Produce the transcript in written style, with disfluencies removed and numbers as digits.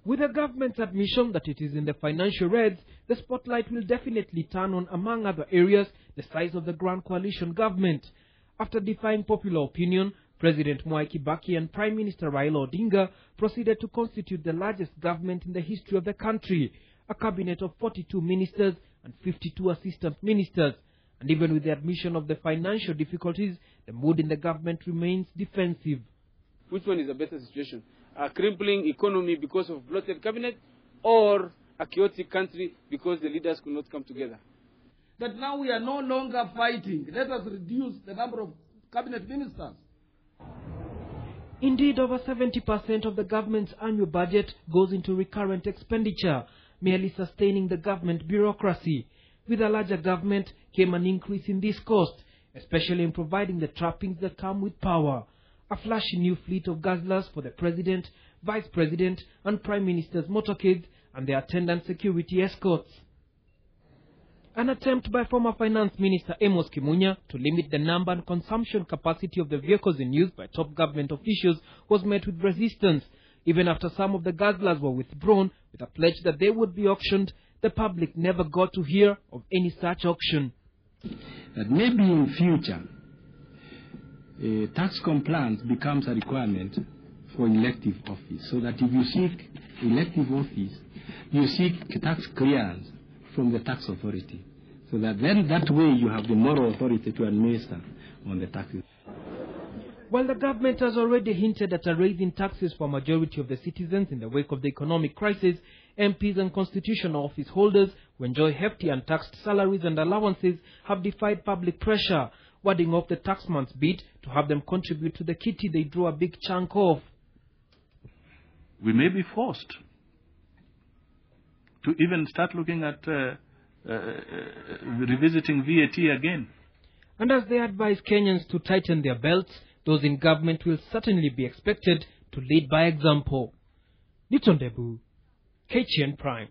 With the government's admission that it is in the financial reds, the spotlight will definitely turn on, among other areas, the size of the Grand Coalition government. After defying popular opinion, President Mwai Kibaki and Prime Minister Raila Odinga proceeded to constitute the largest government in the history of the country, a cabinet of 42 ministers and 52 assistant ministers. And even with the admission of the financial difficulties, the mood in the government remains defensive. Which one is a better situation? A crippling economy because of bloated cabinet, or a chaotic country because the leaders could not come together? That now we are no longer fighting. Let us reduce the number of cabinet ministers. Indeed, over 70% of the government's annual budget goes into recurrent expenditure, merely sustaining the government bureaucracy. With a larger government came an increase in this cost, especially in providing the trappings that come with power. A flashy new fleet of guzzlers for the President, Vice President and Prime Minister's motorcades and their attendant security escorts. An attempt by former Finance Minister Amos Kimunya to limit the number and consumption capacity of the vehicles in use by top government officials was met with resistance. Even after some of the guzzlers were withdrawn with a pledge that they would be auctioned, the public never got to hear of any such auction. That maybe in future, tax compliance becomes a requirement for elective office, so that if you seek elective office, you seek tax clearance from the tax authority, so that then that way you have the moral authority to administer on the taxes. While the government has already hinted at a raise in taxes for a majority of the citizens in the wake of the economic crisis, MPs and constitutional office holders who enjoy hefty untaxed salaries and allowances have defied public pressure, warding off the taxman's bid to have them contribute to the kitty they draw a big chunk of. We may be forced to even start looking at revisiting VAT again. And as they advise Kenyans to tighten their belts, those in government will certainly be expected to lead by example. Nitondebu, KTN Prime.